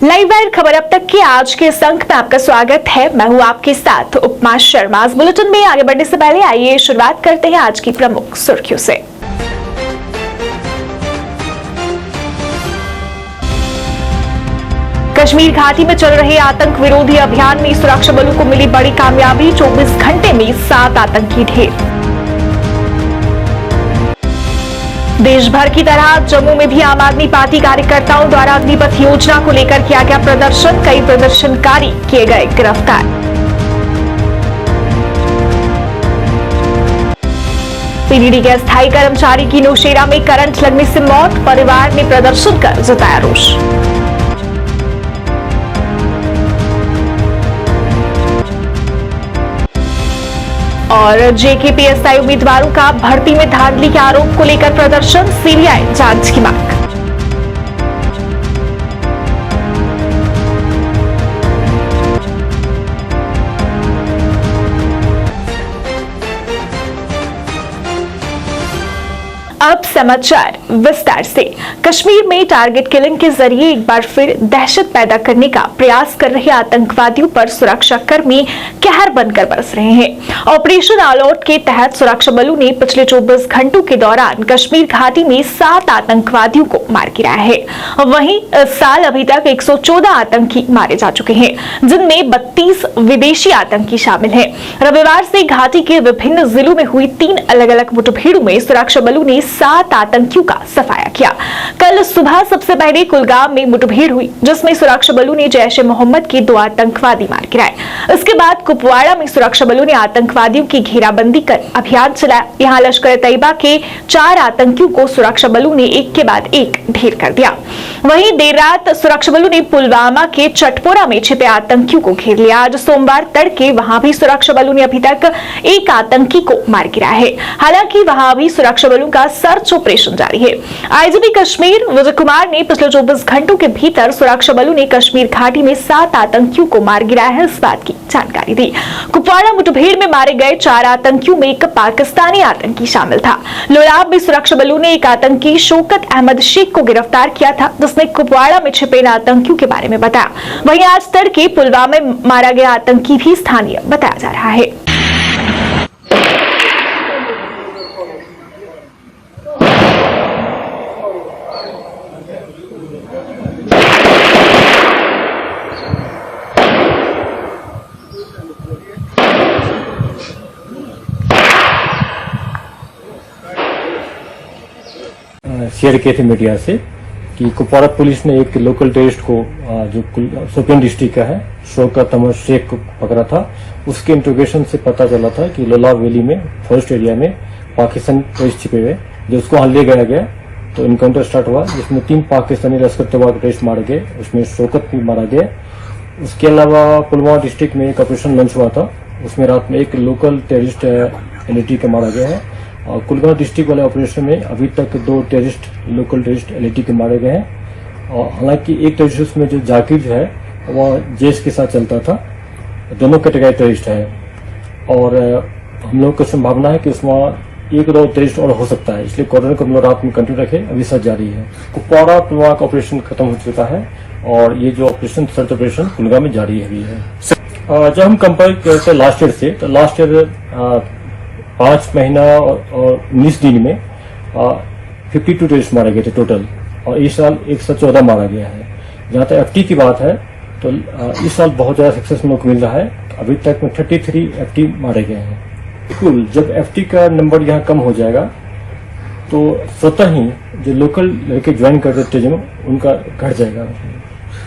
Live wire खबर अब तक की आज के इस अंक में आपका स्वागत है। मैं हूं आपके साथ उपमा शर्मा। आज बुलेटिन में आगे बढ़ने से पहले आइए शुरुआत करते हैं आज की प्रमुख सुर्खियों से। कश्मीर घाटी में चल रहे आतंक विरोधी अभियान में सुरक्षा बलों को मिली बड़ी कामयाबी। 24 घंटे में 7 आतंकी ढेर। देश भर की तरह जम्मू में भी आम आदमी पार्टी कार्यकर्ताओं द्वारा अग्निपथ योजना को लेकर किया गया प्रदर्शन। कई प्रदर्शनकारी किए गए गिरफ्तार। पीडीडी के अस्थायी कर्मचारी की नौशेरा में करंट लगने से मौत। परिवार ने प्रदर्शन कर जताया रोष। और जेकेपीएसआई उम्मीदवारों का भर्ती में धांधली के आरोप को लेकर प्रदर्शन। सीबीआई जांच की मांग। अब समाचार विस्तार से। कश्मीर में टारगेट किलिंग के जरिए एक बार फिर दहशत पैदा करने का प्रयास कर रहे आतंकवादियों पर सुरक्षा कर्मी कहर बनकर बरस रहे हैं। ऑपरेशन ऑल आउट के तहत सुरक्षा बलों ने पिछले 24 घंटों के दौरान कश्मीर घाटी में 7 आतंकवादियों को मार गिराया है। वहीं इस साल अभी तक 114 आतंकी मारे जा चुके हैं, जिनमें 32 विदेशी आतंकी शामिल हैं। रविवार से घाटी के विभिन्न जिलों में हुई 3 अलग अलग मुठभेड़ों में सुरक्षा बलों ने 7 आतंकियों का सफाया किया। कल सुबह सबसे पहले कुलगाम में मुठभेड़ हुई, जिसमें सुरक्षा बलों ने जैश-ए-मोहम्मद के 2 आतंकवादी मार गिराए। इसके बाद कुपवाड़ा में सुरक्षा बलों ने आतंकवादियों की घेराबंदी कर अभियान चलाया। यहां लश्कर-ए-तैयबा के 4 आतंकियों को सुरक्षा बलों ने एक के बाद एक ढेर कर दिया। वहीं देर रात सुरक्षा बलों ने पुलवामा के चटपोरा में छिपे आतंकियों को घेर लिया। आज सोमवार तड़के वहां भी सुरक्षा बलों ने अभी तक एक आतंकी को मार गिराया है। हालांकि वहां भी सुरक्षा बलों का सर्च ऑपरेशन जारी है। आईजीपी कश्मीर विजय कुमार ने पिछले 24 घंटों के भीतर सुरक्षा बलों ने कश्मीर घाटी में 7 आतंकियों को मार गिराया है, इस बात की जानकारी दी। कुपवाड़ा मुठभेड़ में मारे गए 4 आतंकियों में एक पाकिस्तानी आतंकी शामिल था। लोलाब में सुरक्षा बलों ने एक आतंकी शौकत अहमद शेख को गिरफ्तार किया था, जिसने कुपवाड़ा में छिपे आतंकियों के बारे में बताया। वहीं आज तड़के पुलवामा में मारा गया आतंकी भी स्थानीय बताया जा रहा है। शेयर किए थे मीडिया से कि कुपवाड़ा पुलिस ने एक लोकल टेररिस्ट को जो शोपियान डिस्ट्रिक्ट का है शौकत अहमद शेख को पकड़ा था। उसके इंट्रोगेशन से पता चला था कि लोलाब वैली में फॉरेस्ट एरिया में पाकिस्तानी टेररिस्ट छिपे हुए, जो उसको वहां ले गया गया। तो इनकाउंटर स्टार्ट हुआ, जिसमें 3 पाकिस्तानी लश्कर-ए-तैयबा के टेररिस्ट मारे गए, उसमें शौकत भी मारा गया। उसके अलावा पुलवामा डिस्ट्रिक्ट में एक ऑपरेशन लॉन्च हुआ था, उसमें रात में एक लोकल टेररिस्ट एलईटी का मारा गया है। और कुलगाम डिस्ट्रिक्ट वाले ऑपरेशन में अभी तक 2 टेररिस्ट लोकल टेररिस्ट एलईटी के मारे गए हैं। और हालांकि एक टेररिस्ट उसमें जो जाकिर जो है वह जैश के साथ चलता था। दोनों कैटेगरी टेररिस्ट है और हम लोग को संभावना है कि उसमें 1-2 टेररिस्ट और हो सकता है, इसलिए कॉर्डन को हम लोग रात में कंटिन्यू रखे। अभी सर्च जारी है। कुपवाड़ा पुलवामा का ऑपरेशन खत्म हो चुका है और ये जो ऑपरेशन सर्च ऑपरेशन कुलगाम में जारी है। जब हम कंपेयर करते लास्ट ईयर से, तो लास्ट ईयर 5 महीना और 19 दिन में 52 टेररिस्ट मारे गए थे टोटल, और इस साल 114 मारा गया है। जहां तक एफटी की बात है तो इस साल बहुत ज्यादा सक्सेस मौका मिल रहा है। अभी तक में 33 एफटी मारे गए हैं। बिल्कुल, जब एफटी का नंबर यहाँ कम हो जाएगा तो स्वतः ही जो लोकल लड़के ज्वाइन करते टेररिज्म उनका घट जाएगा।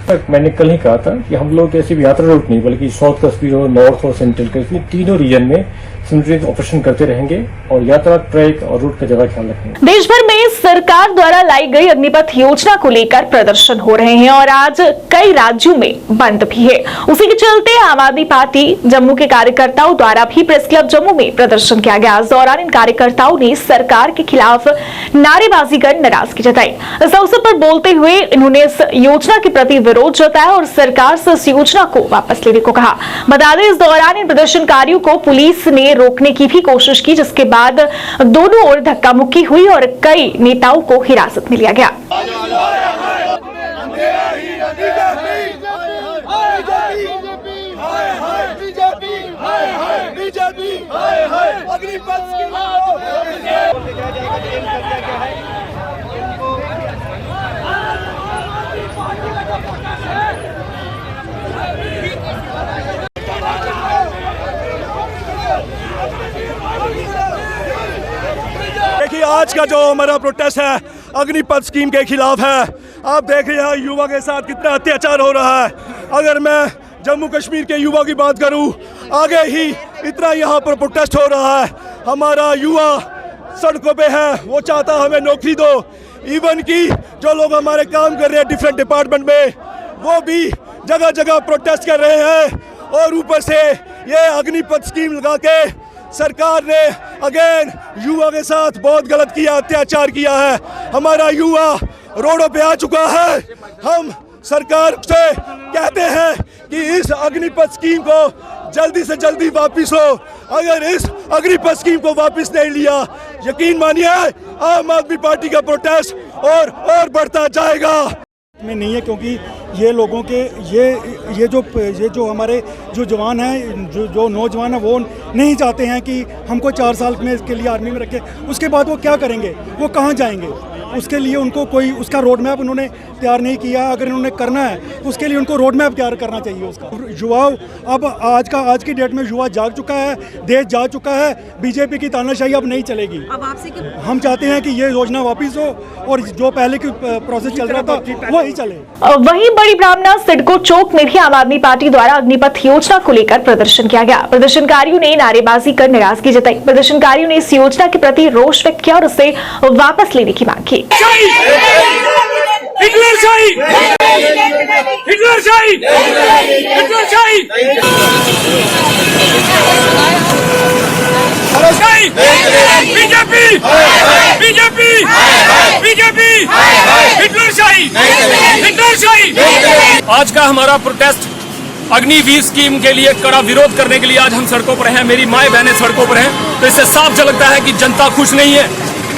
तक मैंने कल ही कहा था कि हम लोग ऐसी यात्रा रूट नहीं, बल्कि साउथ कश्मीर हो, नॉर्थ और सेंट्रल कश्मीर, तीनों रीजन में सिम्युलेटेड ऑपरेशन करते रहेंगे और यात्रा ट्रैक और रूट का ज्यादा ख्याल रखेंगे। देश भर में सरकार द्वारा लाई गई अग्निपथ योजना को लेकर प्रदर्शन हो रहे हैं और आज कई राज्यों में बंद भी है। उसी के चलते आम आदमी पार्टी जम्मू के कार्यकर्ताओं द्वारा भी प्रेस क्लब जम्मू में प्रदर्शन किया गया। इस दौरान इन कार्यकर्ताओं ने सरकार के खिलाफ नारेबाजी कर नाराजगी जताई। इस अवसर पर बोलते हुए इन्होंने इस योजना के प्रति विरोध जताया और सरकार से इस योजना को वापस लेने को कहा। बता दें, इस दौरान इन प्रदर्शनकारियों को पुलिस ने रोकने की भी कोशिश की, जिसके बाद दोनों ओर धक्का मुक्की हुई और कई नेताओं को हिरासत में लिया गया। बीजेपी अग्निपथ स्कीम देखिए, आज का जो हमारा प्रोटेस्ट है अग्निपथ स्कीम के खिलाफ है। आप देख रहे हैं युवा के साथ कितना अत्याचार हो रहा है। अगर मैं जम्मू कश्मीर के युवा की बात करूं, आगे ही इतना यहाँ पर प्रोटेस्ट हो रहा है। हमारा युवा सड़कों पे है, वो चाहता हमें नौकरी दो। इवन की जो लोग हमारे काम कर रहे हैं डिफरेंट डिपार्टमेंट में, वो भी जगह जगह प्रोटेस्ट कर रहे हैं। और ऊपर से ये अग्निपथ स्कीम लगा के सरकार ने अगेन युवा के साथ बहुत गलत किया, अत्याचार किया है। हमारा युवा रोडों पे आ चुका है। हम सरकार से कहते हैं कि इस अग्निपथ स्कीम को जल्दी से जल्दी वापस हो। अगर इस अग्निपथ स्कीम को वापस नहीं लिया, यकीन मानिए आम आदमी पार्टी का प्रोटेस्ट और बढ़ता जाएगा। में नहीं है, क्योंकि ये लोगों के ये जो हमारे जो जवान हैं, जो नौजवान हैं, वो नहीं चाहते हैं कि हमको 4 साल में इसके लिए आर्मी में रखे। उसके बाद वो क्या करेंगे, वो कहाँ जाएंगे? उसके लिए उनको कोई उसका रोड मैप उन्होंने तैयार नहीं किया। अगर इन्होंने करना है उसके लिए उनको रोड मैप तैयार करना चाहिए उसका। युवा अब आज की डेट में युवा जाग चुका है, देश जाग चुका है। बीजेपी की तानाशाही अब नहीं चलेगी। अब आपसे हम चाहते हैं कि ये योजना वापस हो और जो पहले की प्रोसेस चल रहा था वही चले। वहीं बड़ी ब्राह्मणा सिडको चौक में भी आम आदमी पार्टी द्वारा अग्निपथ योजना को लेकर प्रदर्शन किया गया। प्रदर्शनकारियों ने नारेबाजी कर नाराजगी जताई। प्रदर्शनकारियों ने इस योजना के प्रति रोष व्यक्त किया और उसे वापस लेने की मांग की। आज का हमारा प्रोटेस्ट अग्निवीर स्कीम के लिए कड़ा विरोध करने के लिए आज हम सड़कों पर हैं। मेरी माएं बहनें सड़कों पर हैं, तो इससे साफ झलकता है कि जनता खुश नहीं है।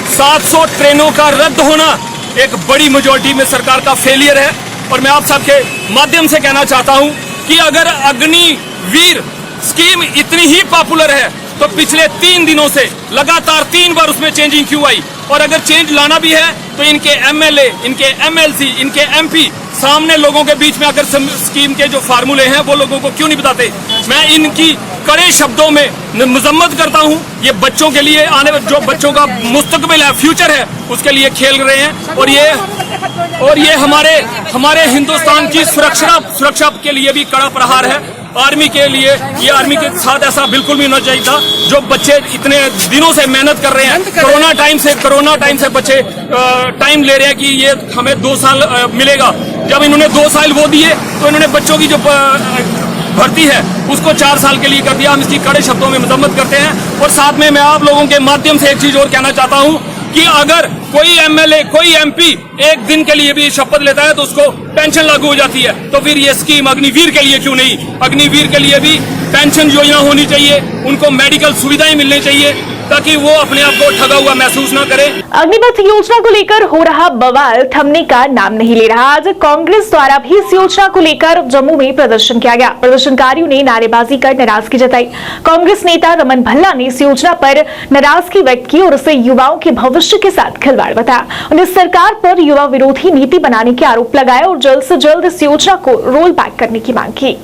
700 ट्रेनों का रद्द होना एक बड़ी मेजॉरिटी में सरकार का फेलियर है। और मैं आप सबके माध्यम से कहना चाहता हूं कि अगर अग्निवीर स्कीम इतनी ही पॉपुलर है तो पिछले 3 दिनों से लगातार 3 बार उसमें चेंजिंग क्यों आई? और अगर चेंज लाना भी है तो इनके एमएलए, इनके एमएलसी, इनके एमपी सामने लोगों के बीच में अगर स्कीम के जो फार्मूले हैं वो लोगों को क्यों नहीं बताते? मैं इनकी कड़े शब्दों में मजम्मत करता हूं। ये बच्चों के लिए जो बच्चों का मुस्तकबिल है, फ्यूचर है, उसके लिए खेल रहे हैं। और ये हमारे हिंदुस्तान की सुरक्षा के लिए भी कड़ा प्रहार है। आर्मी के लिए, ये आर्मी के साथ ऐसा बिल्कुल भी नहीं चाहिए था। जो बच्चे इतने दिनों से मेहनत कर रहे हैं, कोरोना टाइम से बच्चे टाइम ले रहे हैं कि ये हमें 2 साल मिलेगा। जब इन्होंने 2 साल वो दिए तो इन्होंने बच्चों की जो भर्ती है उसको 4 साल के लिए कर दिया। हम इसकी कड़े शब्दों में मजम्मत करते हैं। और साथ में मैं आप लोगों के माध्यम से एक चीज और कहना चाहता हूं कि अगर कोई एमएलए, कोई एमपी एक दिन के लिए भी शपथ लेता है तो उसको पेंशन लागू हो जाती है। तो फिर ये स्कीम अग्निवीर के लिए क्यों नहीं? अग्निवीर के लिए भी पेंशन योजना होनी चाहिए, उनको मेडिकल सुविधाएं मिलनी चाहिए ताकि वो अपने आप को ठगा हुआ महसूस ना करे। अग्निपथ योजना को लेकर हो रहा बवाल थमने का नाम नहीं ले रहा। आज कांग्रेस द्वारा भी इस योजना को लेकर जम्मू में प्रदर्शन किया गया। प्रदर्शनकारियों ने नारेबाजी कर नाराजगी जताई। कांग्रेस नेता रमन भल्ला ने इस योजना पर नाराजगी व्यक्त की और उसे युवाओं के भविष्य के साथ खिलवाड़ बताया। उन्हें सरकार पर युवा विरोधी नीति बनाने के आरोप लगाए और जल्द से जल्द इस योजना को रोल बैक करने की मांग की।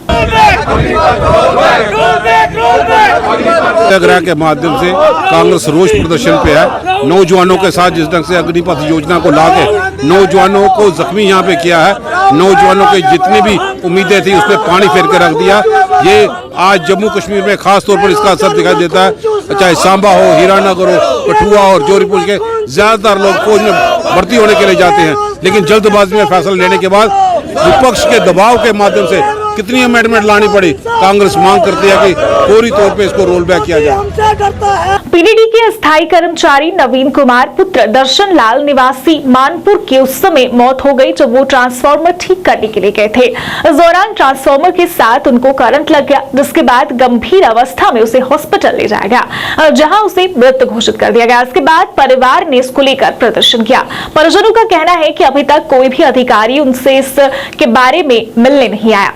सत्याग्रह के माध्यम से कांग्रेस रोष प्रदर्शन पे है। नौजवानों के साथ जिस ढंग से अग्निपथ योजना को लाके नौजवानों को जख्मी यहाँ पे किया है, नौजवानों की जितनी भी उम्मीदें थी उसमें पानी फेर के रख दिया। ये आज जम्मू कश्मीर में खास तौर पर इसका असर दिखाई देता है। चाहे सांबा हो, हीरानगर हो, कठुआ और जोधपुर के ज्यादातर लोग फौज में भर्ती होने के लिए जाते हैं, लेकिन जल्दबाजी में फैसला लेने के बाद विपक्ष के दबाव के माध्यम से कितनी अमेंडमेंट लानी पड़ी, कांग्रेस मांग करती है कि फौरी तौर पे इसको रोल बैक किया जाए। पीडीडी के स्थायी कर्मचारी नवीन कुमार पुत्र दर्शन लाल निवासी मानपुर की उस समय मौत हो गई जब वो ट्रांसफार्मर ठीक करने के लिए गए थे। इस दौरान ट्रांसफार्मर के साथ उनको करंट लग गया, जिसके बाद गंभीर अवस्था में उसे हॉस्पिटल ले जाया गया, जहां उसे मृत घोषित कर दिया गया। इसके बाद परिवार ने इसको लेकर प्रदर्शन किया। परिजनों का कहना है कि अभी तक कोई भी अधिकारी उनसे इसके बारे में मिलने नहीं आया।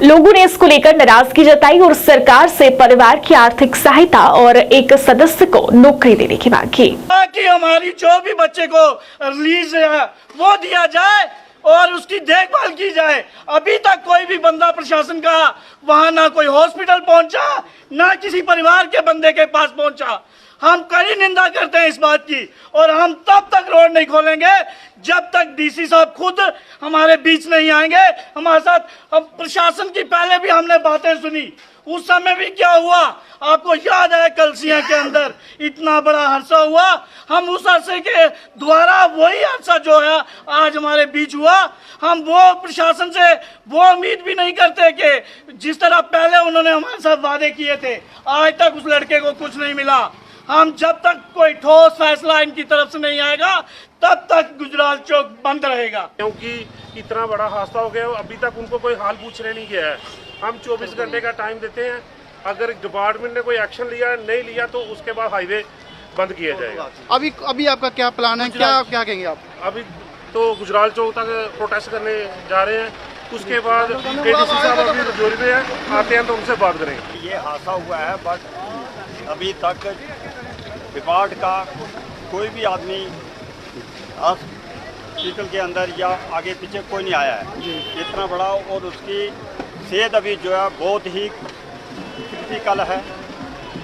लोगों ने इसको लेकर नाराजगी जताई और सरकार से परिवार की आर्थिक सहायता और एक सदस्य को नौकरी देने की मांग की। कि हमारी जो भी बच्चे को रिलीज है वो दिया जाए और उसकी देखभाल की जाए। अभी तक कोई भी बंदा प्रशासन का वहां ना कोई हॉस्पिटल पहुंचा, ना किसी परिवार के बंदे के पास पहुंचा। हम कड़ी निंदा करते हैं इस बात की और हम तब तक रोड नहीं खोलेंगे जब तक डीसी साहब खुद हमारे बीच नहीं आएंगे हमारे साथ। हम प्रशासन की पहले भी हमने बातें सुनी, उस समय भी क्या हुआ आपको याद है? कलसिया के अंदर इतना बड़ा हादसा हुआ, हम उस हादसे के द्वारा वही हादसा जो है आज हमारे बीच हुआ। हम वो प्रशासन से वो उम्मीद भी नहीं करते कि जिस तरह पहले उन्होंने हमारे साथ वादे किए थे, आज तक उस लड़के को कुछ नहीं मिला। हम जब तक कोई ठोस फैसला इनकी तरफ से नहीं आएगा तब तक गुजराल चौक बंद रहेगा। क्योंकि इतना बड़ा हादसा हो गया, अभी तक उनको कोई हाल पूछने नहीं गया है। हम 24 घंटे का टाइम देते हैं, अगर डिपार्टमेंट ने कोई एक्शन लिया नहीं लिया तो उसके बाद हाईवे बंद किया जाएगा। अभी आपका क्या प्लान है, क्या कहेंगे आप? अभी तो गुजराल चौक तक प्रोटेस्ट करने जा रहे हैं, उसके बाद एडीसी साहब अभी रजौरी में है, आते हैं तो उनसे बात करेंगे। ये हादसा हुआ है बट अभी तक डिपार्ट का कोई भी आदमी हॉस्पिटल के अंदर या आगे पीछे कोई नहीं आया है इतना बड़ा, और उसकी सेहत अभी जो है बहुत ही क्रिटिकल है।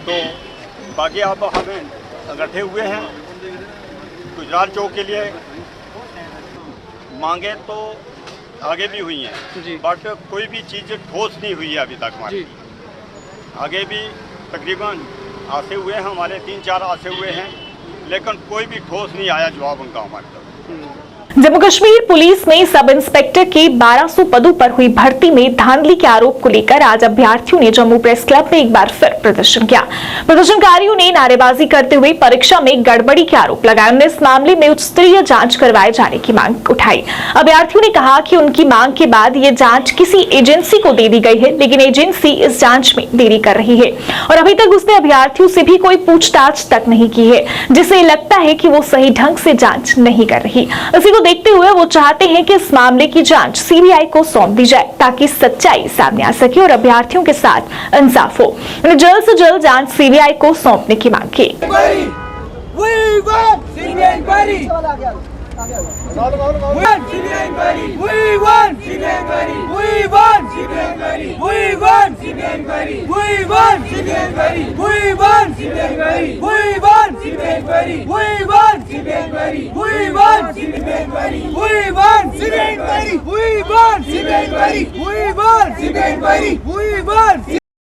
तो बाकी अब हमें इकट्ठे हुए हैं गुजराल चौक के लिए, मांगे तो आगे भी हुई हैं बट कोई भी चीज़ ठोस नहीं हुई है अभी तक हमारी। आगे भी तकरीबन आसे हुए हैं, हमारे 3-4 आसे हुए हैं, लेकिन कोई भी ठोस नहीं आया जवाब उनका हमारे तरफ। जम्मू कश्मीर पुलिस में सब इंस्पेक्टर के 1200 पदों पर हुई भर्ती में धांधली के आरोप को लेकर आज अभ्यर्थियों ने जम्मू प्रेस क्लब में एक बार फिर प्रदर्शन किया। प्रदर्शनकारियों ने नारेबाजी करते हुए परीक्षा में गड़बड़ी के आरोप लगाए। उन्होंने इस मामले में उच्च स्तरीय जांच करवाए जाने की मांग उठाई। अभ्यर्थियों ने कहा कि उनकी मांग के बाद ये जांच किसी एजेंसी को दे दी गई है, लेकिन एजेंसी इस जांच में देरी कर रही है और अभी तक उसने अभ्यर्थियों से भी कोई पूछताछ तक नहीं की है, जिससे लगता है कि वो सही ढंग से जांच नहीं कर रही। इसी देखते हुए वो चाहते हैं कि इस मामले की जांच सीबीआई को सौंप दी जाए ताकि सच्चाई सामने आ सके और अभ्यर्थियों के साथ इंसाफ हो। उन्होंने जल्द से जल्द जांच सीबीआई को सौंपने की मांग की।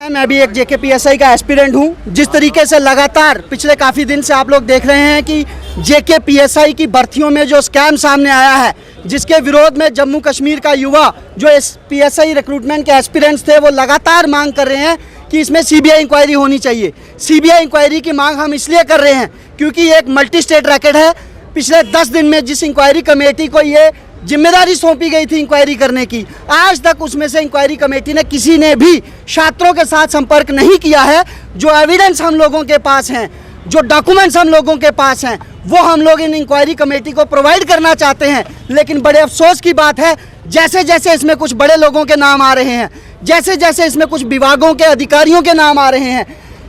मैं भी एक जेकेपीएसआई का एस्पिरेंट हूं। जिस तरीके से लगातार पिछले काफ़ी दिन से आप लोग देख रहे हैं कि जेकेपीएसआई की भर्तियों में जो स्कैम सामने आया है, जिसके विरोध में जम्मू कश्मीर का युवा जो इस पीएसआई रिक्रूटमेंट के एस्पिरेंट्स थे वो लगातार मांग कर रहे हैं कि इसमें सीबीआई इंक्वायरी होनी चाहिए। सीबीआई इंक्वायरी की मांग हम इसलिए कर रहे हैं क्योंकि ये एक मल्टी स्टेट रैकेट है। पिछले 10 दिन में जिस इंक्वायरी कमेटी को ये जिम्मेदारी सौंपी गई थी इंक्वायरी करने की, आज तक उसमें से इंक्वायरी कमेटी ने किसी ने भी छात्रों के साथ संपर्क नहीं किया है। जो एविडेंस हम लोगों के पास हैं, जो डॉक्यूमेंट्स हम लोगों के पास हैं, वो हम लोग इन इंक्वायरी कमेटी को प्रोवाइड करना चाहते हैं। लेकिन बड़े अफसोस की बात है, जैसे जैसे इसमें कुछ बड़े लोगों के नाम आ रहे हैं, जैसे जैसे इसमें कुछ विभागों के अधिकारियों के नाम आ रहे हैं,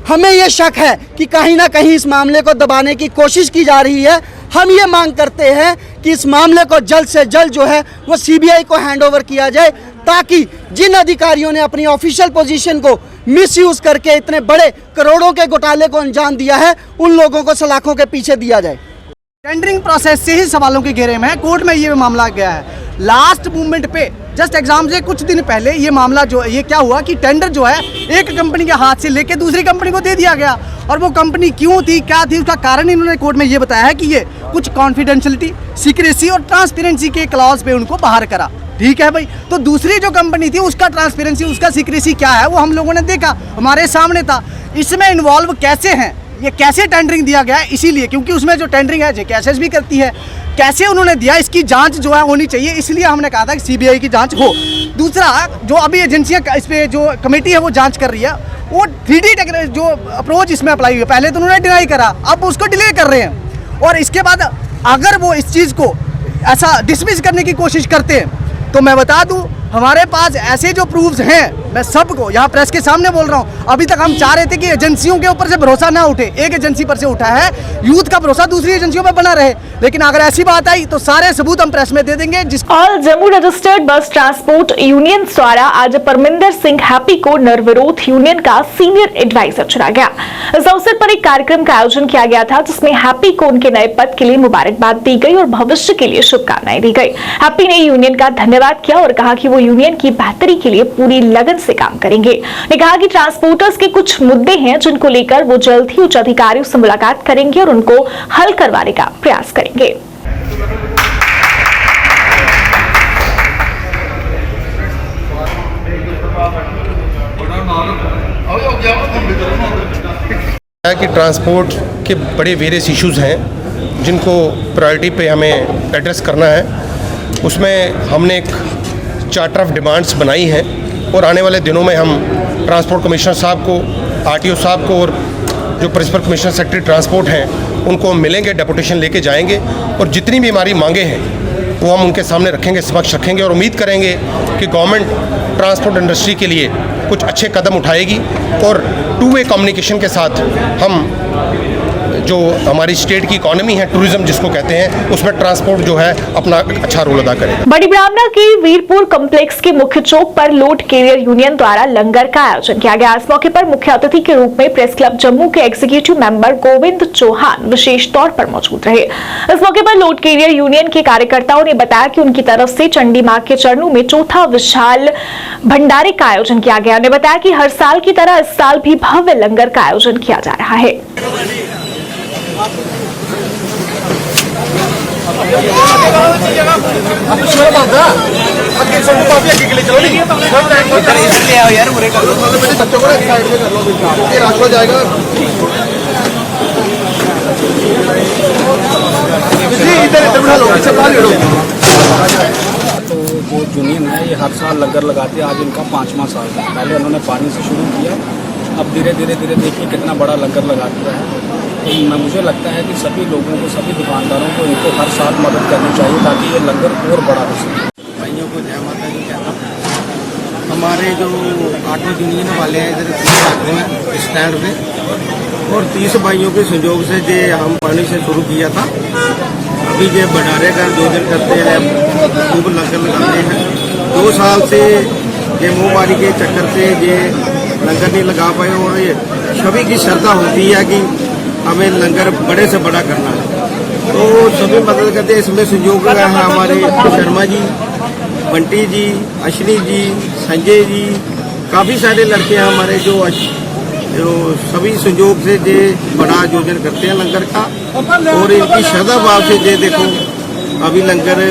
हमें ये शक है कि कहीं ना कहीं इस मामले को दबाने की कोशिश की जा रही है। हम ये मांग करते हैं कि इस मामले को जल्द से जल्द जो है वो सीबीआई को हैंडओवर किया जाए, ताकि जिन अधिकारियों ने अपनी ऑफिशियल पोजीशन को मिसयूज करके इतने बड़े करोड़ों के घोटाले को अंजाम दिया है, उन लोगों को सलाखों के पीछे दिया जाए। टेंडरिंग प्रोसेस से ही सवालों के घेरे में है। कोर्ट में ये मामला गया है लास्ट मूवमेंट पे, जस्ट एग्जाम से कुछ दिन पहले ये मामला जो ये क्या हुआ कि टेंडर जो है एक कंपनी के हाथ से लेके दूसरी कंपनी को दे दिया गया, और वो कंपनी क्यों थी, क्या थी, उसका कारण इन्होंने कोर्ट में ये बताया है कि ये कुछ कॉन्फिडेंशियलिटी, सीक्रेसी और ट्रांसपेरेंसी के क्लॉज पे उनको बाहर करा। ठीक है भाई, तो दूसरी जो कंपनी थी उसका ट्रांसपेरेंसी, उसका सीक्रेसी क्या है वो हम लोगों ने देखा, हमारे सामने था। इसमें इन्वॉल्व कैसे हैं, ये कैसे टेंडरिंग दिया गया है, इसीलिए क्योंकि उसमें जो टेंडरिंग है जेकेएसएस भी करती है, कैसे उन्होंने दिया इसकी जांच जो है होनी चाहिए, इसलिए हमने कहा था कि सीबीआई की जांच हो। दूसरा, जो अभी एजेंसियां इस पे जो कमेटी है वो जांच कर रही है, वो 3D जो अप्रोच इसमें अप्लाई हुई है, पहले तो उन्होंने डिनाई करा, अब उसको डिले कर रहे हैं, और इसके बाद अगर वो इस चीज़ को ऐसा डिसमिस करने की कोशिश करते हैं तो मैं बता दूं हमारे पास ऐसे जो प्रूफ्स हैं, मैं सबको यहाँ प्रेस के सामने बोल रहा हूँ। अभी तक हम चाह रहे थे कि एजेंसियों के ऊपर से भरोसा ना उठे, एक एजेंसी पर से उठा है, यूथ का भरोसा दूसरी एजेंसियों पर बना रहे। लेकिन अगर ऐसी बात आई तो सारे सबूत हम प्रेस में दे देंगे। ऑल जम्मू रजिस्टर्ड बस ट्रांसपोर्ट यूनियन द्वारा आज परमिंदर सिंह हैप्पी को निर्विरोध यूनियन का सीनियर एडवाइजर चुना गया। इस अवसर पर एक कार्यक्रम का आयोजन किया गया था, जिसमें हैप्पी को उनके नए पद के लिए मुबारकबाद दी गई और भविष्य के लिए शुभकामनाएं दी गई। हैप्पी ने यूनियन का धन्यवाद किया और कहा कि वो यूनियन की बेहतरी के लिए पूरी लगन से काम करेंगे। ने कहा कि ट्रांसपोर्टर्स के कुछ मुद्दे हैं जिनको लेकर वो जल्द ही उच्च अधिकारियों से मुलाकात करेंगे और उनको हल करवाने का प्रयास करेंगे। कि ट्रांसपोर्ट के बड़े वेरियस इश्यूज़ हैं जिनको प्रायोरिटी पे हमें एड्रेस करना है। उसमें हमने एक चार्टर ऑफ डिमांड्स बनाई हैं और आने वाले दिनों में हम ट्रांसपोर्ट कमिश्नर साहब को, आरटीओ साहब को और जो प्रिंसिपल कमिश्नर सेक्रेटरी ट्रांसपोर्ट हैं उनको मिलेंगे, डेपुटेशन लेके जाएंगे और जितनी भी हमारी मांगे हैं वो हम उनके सामने रखेंगे, समक्ष रखेंगे और उम्मीद करेंगे कि गवर्नमेंट ट्रांसपोर्ट इंडस्ट्री के लिए कुछ अच्छे कदम उठाएगी और टू वे कम्युनिकेशन के साथ हम जो हमारी स्टेट की इकोनॉमी है, टूरिज्म जिसको कहते हैं, उसमें ट्रांसपोर्ट जो है अपना अच्छा रोल अदा करे। बड़ी ब्राह्मणा के वीरपुर कॉम्प्लेक्स के मुख्य चौक पर लोड कैरियर यूनियन द्वारा लंगर का आयोजन किया गया। इस मौके पर मुख्य अतिथि के रूप में प्रेस क्लब जम्मू के एग्जीक्यूटिव मेंबर गोविंद चौहान विशेष तौर पर मौजूद रहे। इस मौके पर लोड कैरियर यूनियन के कार्यकर्ताओं ने बताया कि उनकी तरफ से चंडी मां के चरणों में चौथा विशाल भंडारे का आयोजन किया गया। उन्होंने बताया कि हर साल की तरह इस साल भी भव्य लंगर का आयोजन किया जा रहा है। तो जो यूनियन है ये हर साल लंगर लगाते हैं। आज इनका 5वां साल है। पहले उन्होंने पानी से शुरू किया, अब धीरे धीरे देखिए कितना बड़ा लंगर लगाता है। तो मुझे लगता है कि सभी लोगों को, सभी दुकानदारों को इनको हर साल मदद करनी चाहिए ताकि ये लंगर और बड़ा हो सके। भाइयों को जय माता दी कहता। हमारे जो ऑटो यूनियन वाले हैं इधर 30 ऑटो हैं स्टैंड पे और 30 भाइयों के सहयोग से जे हम पानी से शुरू किया था। अभी ये भंडारे का आयोजन करते हैं, खूब लंगर लगाते हैं। 2 साल से ये महामारी के चक्कर से ये लंगर नहीं लगा पाए और ये सभी की श्रद्धा होती है कि हमें लंगर बड़े से बड़ा करना है, तो सभी मदद करते हैं। इसमें सहयोग है हमारे शर्मा जी, बंटी जी, अश्विनी जी, संजय जी, काफ़ी सारे लड़के हैं हमारे जो सभी सहयोग से ये बड़ा आयोजन करते हैं लंगर का और इनकी श्रद्धा भाव से ये देखो अभी लंगर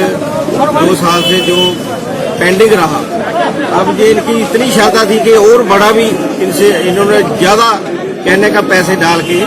2 साल से जो पेंडिंग रहा, अब ये इनकी इतनी श्रद्धा थी कि और बड़ा भी इनसे इन्होंने ज़्यादा कहने का पैसे डाल के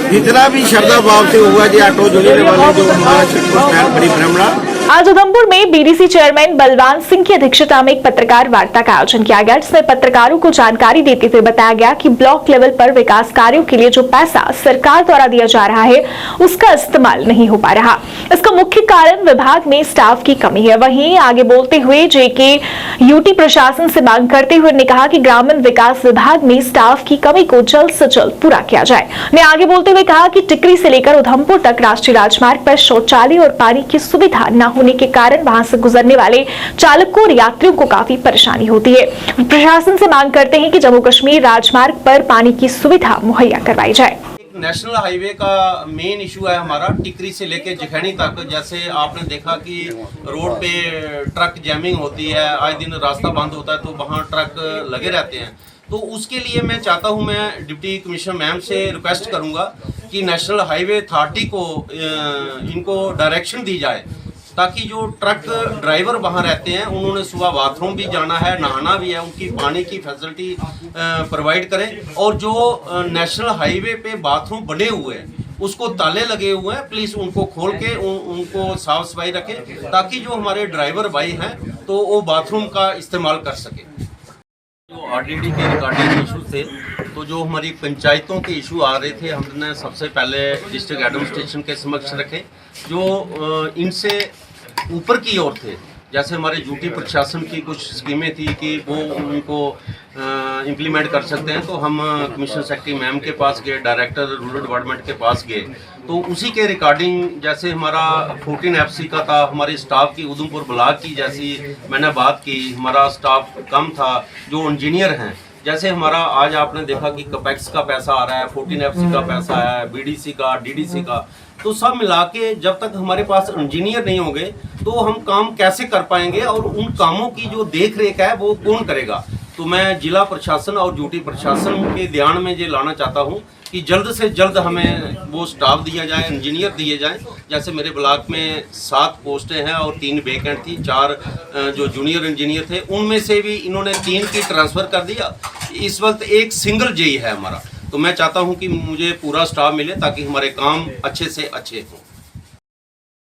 जितना भी श्रद्धा भाव से हुआ जी ऑटो यूनियन वाले जो हमारा स्टैंड बड़ी ब्राह्मणा। आज उधमपुर में बीडीसी चेयरमैन बलवान सिंह की अध्यक्षता में एक पत्रकार वार्ता का आयोजन किया गया, जिसमें पत्रकारों को जानकारी देते हुए बताया गया कि ब्लॉक लेवल पर विकास कार्यों के लिए जो पैसा सरकार द्वारा दिया जा रहा है उसका इस्तेमाल नहीं हो पा रहा। इसका मुख्य कारण विभाग में स्टाफ की कमी है। वहीं आगे बोलते हुए जेके यूटी प्रशासन से मांग करते हुए ने कहा कि ग्रामीण विकास विभाग में स्टाफ की कमी को जल्द से जल्द पूरा किया जाए। ने आगे बोलते हुए कहा कि टिकरी से लेकर उधमपुर तक राष्ट्रीय राजमार्ग पर शौचालय और पानी की सुविधा न होने के कारण वहां से गुजरने वाले चालकों और यात्रियों को काफी परेशानी होती है। प्रशासन से मांग करते हैं कि जम्मू कश्मीर राजमार्ग पर पानी की सुविधा मुहैया करवाई जाए। नेशनल हाईवे का मेन इशू है हमारा टिकरी से लेके जखैनी तक। जैसे आपने देखा कि रोड पे ट्रक जैमिंग होती है, आए दिन रास्ता बंद होता है तो वहाँ ट्रक लगे रहते हैं। तो उसके लिए मैं चाहता हूँ, मैं डिप्टी कमिश्नर मैम से रिक्वेस्ट करूँगा कि नेशनल हाईवे अथॉरिटी को इनको डायरेक्शन दी जाए ताकि जो ट्रक ड्राइवर वहाँ रहते हैं उन्होंने सुबह बाथरूम भी जाना है, नहाना भी है, उनकी पानी की फैसिलिटी प्रोवाइड करें। और जो नेशनल हाईवे पे बाथरूम बने हुए हैं उसको ताले लगे हुए हैं, प्लीज़ उनको खोल के उनको साफ सफाई रखें ताकि जो हमारे ड्राइवर भाई हैं तो वो बाथरूम का इस्तेमाल कर सकें। जो आरडीडी के रिगार्डिंग इशू थे, तो जो हमारी पंचायतों के इशू आ रहे थे, हमने सबसे पहले डिस्ट्रिक्ट एडमिनिस्ट्रेशन के समक्ष रखे जो इनसे ऊपर की ओर थे। जैसे हमारे ड्यूटी प्रशासन की कुछ स्कीमें थी कि वो उनको इम्प्लीमेंट कर सकते हैं, तो हम कमिश्नर सेक्रेटरी मैम के पास गए, डायरेक्टर रूरल डेवलपमेंट के पास गए, तो उसी के रिकॉर्डिंग जैसे हमारा 14 FC का था, हमारे स्टाफ की उधमपुर ब्लॉक की जैसी मैंने बात की, हमारा स्टाफ कम था, जो इंजीनियर हैं जैसे हमारा आज आपने देखा कि कपेक्स का पैसा आ रहा है, 14 FC का पैसा है, BDC का, DDC का, तो सब मिला के जब तक हमारे पास इंजीनियर नहीं होंगे तो हम काम कैसे कर पाएंगे और उन कामों की जो देख रेख है वो कौन करेगा। तो मैं जिला प्रशासन और ड्यूटी प्रशासन के ध्यान में ये लाना चाहता हूँ कि जल्द से जल्द हमें वो स्टाफ दिया जाए, इंजीनियर दिए जाएं। जैसे मेरे ब्लॉक में 7 पोस्टें हैं और 3 वैकेंट थी, 4 जो जूनियर इंजीनियर थे उनमें से भी इन्होंने 3 की ट्रांसफ़र कर दिया। इस वक्त एक सिंगल जेई है हमारा, तो मैं चाहता हूं कि मुझे पूरा स्टाफ मिले ताकि हमारे काम अच्छे से अच्छे हों।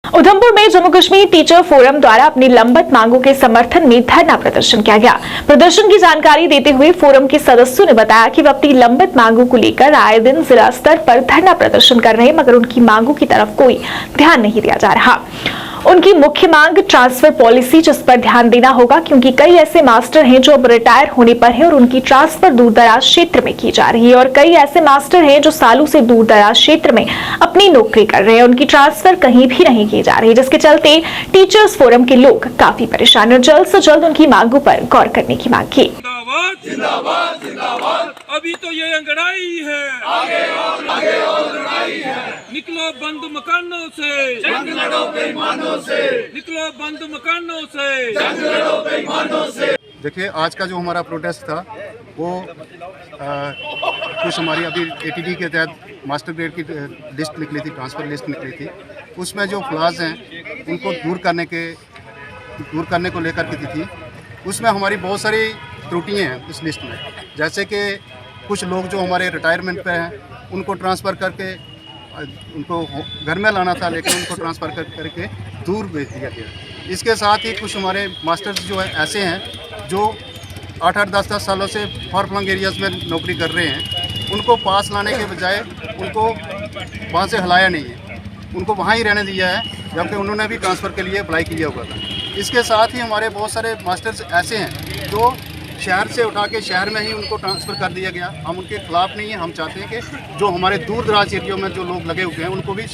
उधमपुर में जम्मू कश्मीर टीचर फोरम द्वारा अपनी लंबित मांगों के समर्थन में धरना प्रदर्शन किया गया। प्रदर्शन की जानकारी देते हुए फोरम के सदस्यों ने बताया कि वे अपनी लंबित मांगों को लेकर आए दिन जिला स्तर पर धरना प्रदर्शन कर रहे हैं, मगर उनकी मांगों की तरफ कोई ध्यान नहीं दिया जा रहा। उनकी मुख्य मांग ट्रांसफर पॉलिसी, जिस पर ध्यान देना होगा क्योंकि कई ऐसे मास्टर हैं जो अब रिटायर होने पर हैं और उनकी ट्रांसफर दूर दराज क्षेत्र में की जा रही है, और कई ऐसे मास्टर हैं जो सालों से दूर दराज क्षेत्र में अपनी नौकरी कर रहे हैं, उनकी ट्रांसफर कहीं भी नहीं की जा रही, जिसके चलते टीचर्स फोरम के लोग काफी परेशान हैं। जल्द से जल्द उनकी मांगों पर गौर करने की मांग की। जिंदाबाद जिंदाबाद, अभी तो ये अंगड़ाई है, आगे और लड़ाई है। निकलो बंद मकानों से, जंग लड़ो बेईमानों से, निकलो बंद मकानों से, जंग लड़ो बेईमानों से। देखिए, आज का जो हमारा प्रोटेस्ट था वो कुछ हमारी अभी ATD के तहत मास्टर ग्रेड की लिस्ट निकली थी, ट्रांसफ़र लिस्ट निकली थी, उसमें जो फ्लॉज हैं उनको दूर करने को लेकर की थी। उसमें हमारी बहुत सारी त्रुटियाँ हैं इस लिस्ट में, जैसे कि कुछ लोग जो हमारे रिटायरमेंट पे हैं उनको ट्रांसफ़र करके उनको घर में लाना था, लेकिन उनको ट्रांसफ़र करके दूर भेज दिया गया। इसके साथ ही कुछ हमारे मास्टर्स जो है ऐसे हैं जो 8-8, 10-10 सालों से फार फ्लंग एरियाज़ में नौकरी कर रहे हैं, उनको पास लाने के बजाय उनको वहाँ से हिलाया नहीं है, उनको वहाँ ही रहने दिया है, जबकि उन्होंने भी ट्रांसफ़र के लिए अप्लाई किया हुआ था। इसके साथ ही हमारे बहुत सारे मास्टर्स ऐसे हैं जो शहर से उठा के शहर में ही उनको ट्रांसफ़र कर दिया गया। हम उनके खिलाफ़ नहीं हैं, हम चाहते हैं कि जो हमारे दूर दराज एरियो में जो लोग लगे हुए हैं उनको भी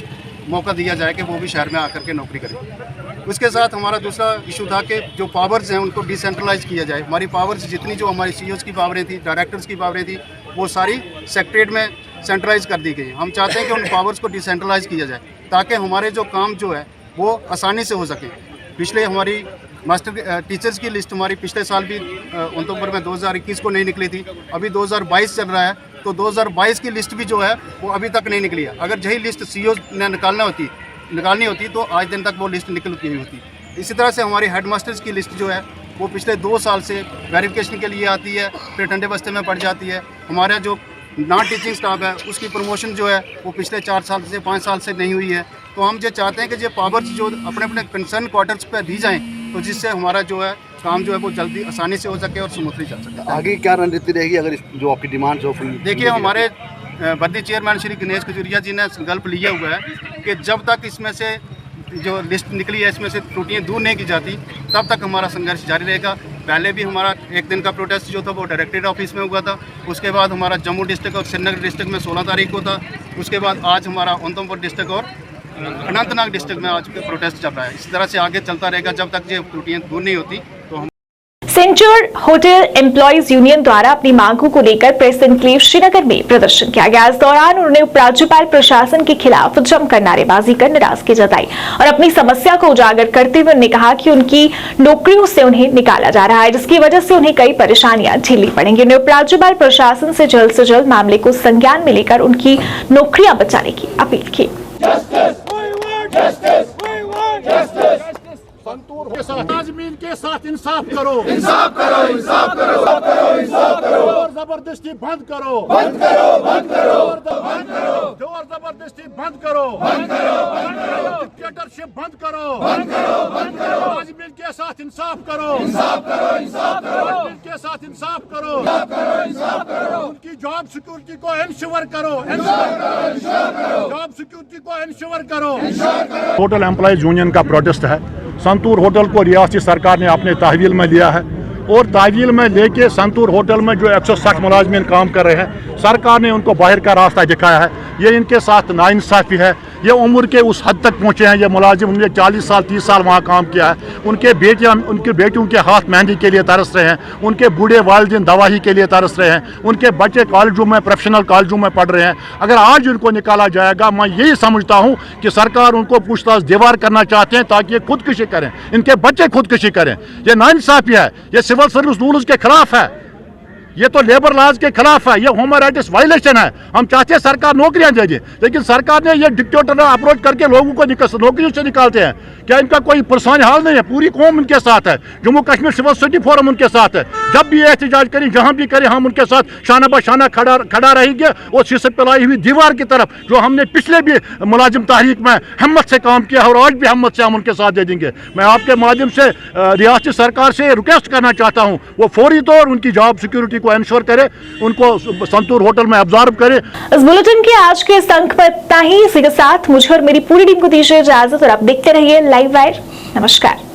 मौका दिया जाए कि वो भी शहर में आकर के नौकरी करें। उसके साथ हमारा दूसरा इशू था कि जो पावर्स हैं उनको डिसेंट्रलाइज किया जाए। हमारी पावर्स जितनी जो हमारी CEOs की पावरें थी, डायरेक्टर्स की पावरें थी, वो सारी सेक्रेटरीट में सेंट्रलाइज कर दी गई। हम चाहते हैं कि उन पावर्स को डिसेंट्रलाइज किया जाए ताकि हमारे जो काम जो है वो आसानी से हो सके। पिछले हमारी मास्टर टीचर्स की लिस्ट हमारी पिछले साल भी उधमपुर में 2021 को नहीं निकली थी, अभी 2022 चल रहा है, तो 2022 की लिस्ट भी जो है वो अभी तक नहीं निकली है। अगर यही लिस्ट CEOs ने निकालनी होती तो आज दिन तक वो लिस्ट निकल गई होती। इसी तरह से हमारी हेड मास्टर्स की लिस्ट जो है वो पिछले 2 साल से वेरिफिकेशन के लिए आती है, फिर ठंडे बस्ते में पड़ जाती है। हमारा जो नॉन टीचिंग स्टाफ है उसकी प्रमोशन जो है वो पिछले 4 साल से 5 साल से नहीं हुई है। तो हम ये चाहते हैं कि ये पावर्स जो अपने अपने कंसर्न क्वार्टर्स पर दी जाएँ, तो जिससे हमारा जो है काम जो है वो जल्दी आसानी से हो सके और स्मूथली चल सके। आगे क्या रणनीति रहेगी अगर जो आपकी डिमांड जो देखिए, हमारे बद्दी चेयरमैन श्री गणेश खजूरिया जी ने संकल्प लिया हुआ है कि जब तक इसमें से जो लिस्ट निकली है इसमें से त्रुटियाँ दूर नहीं की जाती तब तक हमारा संघर्ष जारी रहेगा। पहले भी हमारा 1 दिन का प्रोटेस्ट जो था वो डायरेक्टरेट ऑफिस में हुआ था, उसके बाद हमारा जम्मू डिस्ट्रिक्ट और श्रीनगर डिस्ट्रिक्ट में 16 तारीख को था, उसके बाद आज हमारा उधमपुर डिस्ट्रिक्ट और अनंतनाग डिस्ट्रिक्ट में आज प्रोटेस्ट चल रहा है। इसी तरह से आगे चलता रहेगा जब तक ये त्रुटियाँ दूर नहीं होती। तो हम सेंट्रल होटल एम्प्लॉयज यूनियन द्वारा अपनी मांगों को लेकर प्रेस एनक्लेव श्रीनगर में प्रदर्शन किया गया। इस दौरान उन्होंने उपराज्यपाल प्रशासन के खिलाफ जमकर नारेबाजी कर नाराजगी जताई और अपनी समस्या को उजागर करते हुए उन्होंने कहा कि उनकी नौकरियों से उन्हें निकाला जा रहा है, जिसकी वजह से उन्हें कई परेशानियां झेलनी पड़ेंगी। उन्होंने उपराज्यपाल प्रशासन से जल्द मामले को संज्ञान में लेकर उनकी नौकरियां बचाने की अपील की। आजमीन के साथ इंसाफ करो, इंसाफ करो, इंसाफ करो, इंसाफ करो, इंसाफ करो, जोर जबरदस्ती बंद करो, बंद करो, बंद करो, बंद करो, जोर जबरदस्ती बंद करो, बंद करो, बंद करो, डिक्टेटरशिप बंद करो, बंद करो, बंद करो, आजमीन के साथ इंसाफ करो, इंसाफ करो, इंसाफ करो, आजमीन के साथ इंसाफ करो, इंसाफ करो, इंसाफ करो, उनकी जॉब सिक्योरिटी को इंश्योर करो, इंश्योर करो, इंश्योर करो, जॉब सिक्योरिटी को इंश्योर करो, इंश्योर करो। होटल एम्प्लॉयज यूनियन का प्रोटेस्ट है संतूर होटल को रियासती सरकार ने अपने तहवील में लिया है और तहवील में लेके संतूर होटल में जो 160 मुलाजमीन काम कर रहे हैं, सरकार ने उनको बाहर का रास्ता दिखाया है। ये इनके साथ नाइंसाफ़ी है। ये उम्र के उस हद तक पहुँचे हैं ये मुलाजिम, उन्होंने 40 साल 30 साल वहाँ काम किया है। उनके बेटियों के हाथ मेहंदी के लिए तरस रहे हैं, उनके बूढ़े वालिदैन दवाही के लिए तरस रहे हैं, उनके बच्चे कॉलेजों में, प्रोफेशनल कॉलेजों में पढ़ रहे हैं। अगर आज उनको निकाला जाएगा, मैं यही समझता हूँ कि सरकार उनको पूछताछ दीवार करना चाहते हैं ताकि ये खुदकुशी करें, इनके बच्चे खुदकुशी करें। ये नाइंसाफ़ी है, ये सिविल सर्विस रूल्स के खिलाफ है, ये तो लेबर लॉज के खिलाफ है, ये ह्यूमन राइट्स वायलेशन है। हम चाहते हैं सरकार नौकरियां दे दे, लेकिन सरकार ने ये डिक्टेटर अप्रोच करके लोगों को नौकरियों से निकालते हैं। क्या इनका कोई पुरसान हाल नहीं है? पूरी कौम उनके साथ है, Jammu Kashmir civil society forum उनके साथ है। जब भी एहतजाज करें, जहां भी करें, हम उनके साथ शाना बशाना खड़ा रहेंगे और शीशे पिलाई हुई दीवार की तरफ, जो हमने पिछले भी मुलाजिम तहरीक में हिम्मत से काम किया और आज भी हिम्मत से हम उनके साथ दे देंगे। मैं आपके माध्यम से रियासती सरकार से रिक्वेस्ट करना चाहता हूँ, वो फौरी तौर उनकी जॉब सिक्योरिटी को इंश्योर करे, उनको संतूर होटल में ऑब्जर्व करे। इस बुलेटिन के आज के इस अंक पर इतना ही। इसी के साथ मुझे और मेरी पूरी टीम को दीजिए इजाजत और आप देखते रहिए लाइव वायर। नमस्कार।